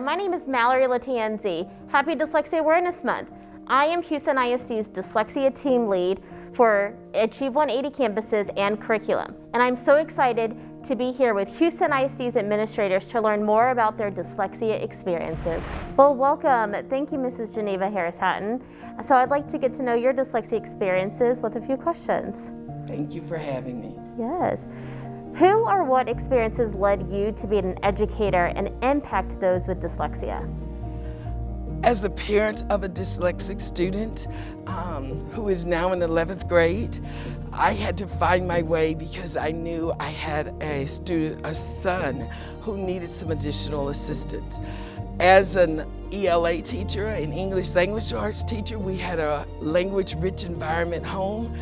my name is Mallory Latienzi. Happy Dyslexia Awareness Month. I am Houston ISD's Dyslexia team lead for Achieve 180 campuses and curriculum. And I'm so excited to be here with Houston ISD's administrators to learn more about their dyslexia experiences. Well, welcome. Thank you, Mrs. Geneva Harris-Hatton. So I'd like to get to know your dyslexia experiences with a few questions. Thank you for having me. Yes. Who or what experiences led you to be an educator and impact those with dyslexia? As a parent of a dyslexic student who is now in 11th grade, I had to find my way because I knew I had a son who needed some additional assistance. As an ELA teacher, an English language arts teacher, we had a language-rich environment home.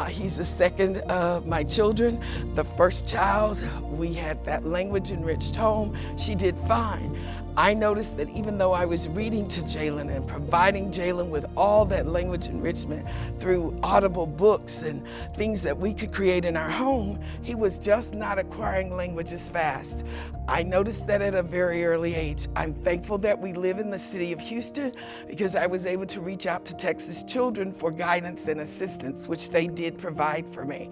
He's the second of my children. The first child, we had that language-enriched home. She did fine. I noticed that even though I was reading to Jalen and providing Jalen with all that language enrichment through audible books and things that we could create in our home, he was just not acquiring language as fast. I noticed that at a very early age. I'm thankful that we live in the city of Houston because I was able to reach out to Texas Children for guidance and assistance, which they did provide for me.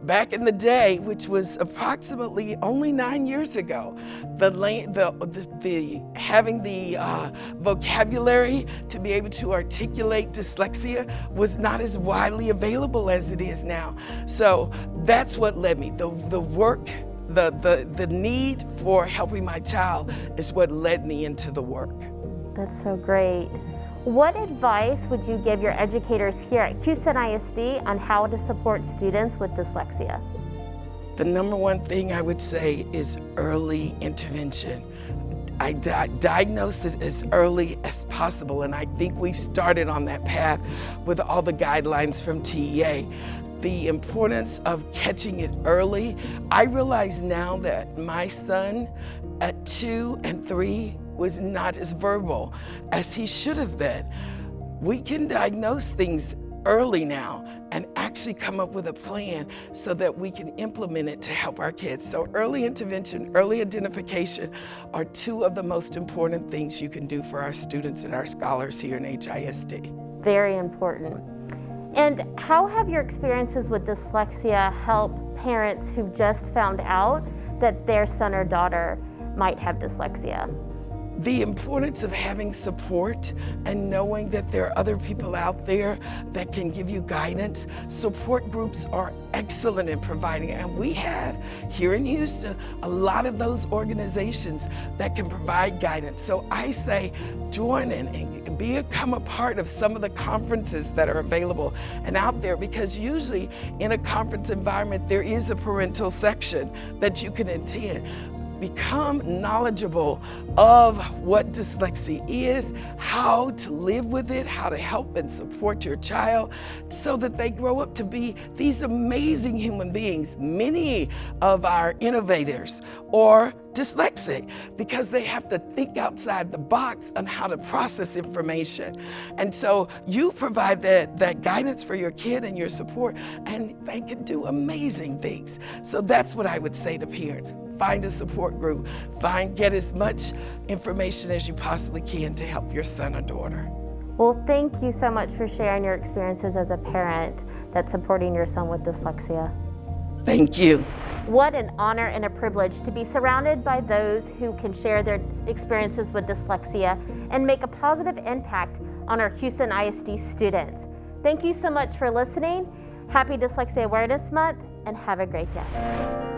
Back in the day, which was approximately only 9 years ago, having the vocabulary to be able to articulate dyslexia was not as widely available as it is now. So that's what led me. The work, the need for helping my child is what led me into the work. That's so great. What advice would you give your educators here at Houston ISD on how to support students with dyslexia? The number one thing I would say is early intervention. I diagnose it as early as possible, and I think we've started on that path with all the guidelines from TEA. The importance of catching it early. I realize now that my son at 2 and 3 was not as verbal as he should have been. We can diagnose things early now and actually come up with a plan so that we can implement it to help our kids. So early intervention, early identification are two of the most important things you can do for our students and our scholars here in HISD. Very important. And how have your experiences with dyslexia helped parents who just found out that their son or daughter might have dyslexia? The importance of having support and knowing that there are other people out there that can give you guidance. Support groups are excellent in providing it, and we have here in Houston a lot of those organizations that can provide guidance. So I say join in and become a part of some of the conferences that are available and out there, because usually in a conference environment there is a parental section that you can attend. Become knowledgeable of what dyslexia is, how to live with it, how to help and support your child so that they grow up to be these amazing human beings. Many of our innovators are dyslexic because they have to think outside the box on how to process information. And so you provide that guidance for your kid and your support, and they can do amazing things. So that's what I would say to parents. Find a support group. Get as much information as you possibly can to help your son or daughter. Well, thank you so much for sharing your experiences as a parent that's supporting your son with dyslexia. Thank you. What an honor and a privilege to be surrounded by those who can share their experiences with dyslexia and make a positive impact on our Houston ISD students. Thank you so much for listening. Happy Dyslexia Awareness Month, and have a great day.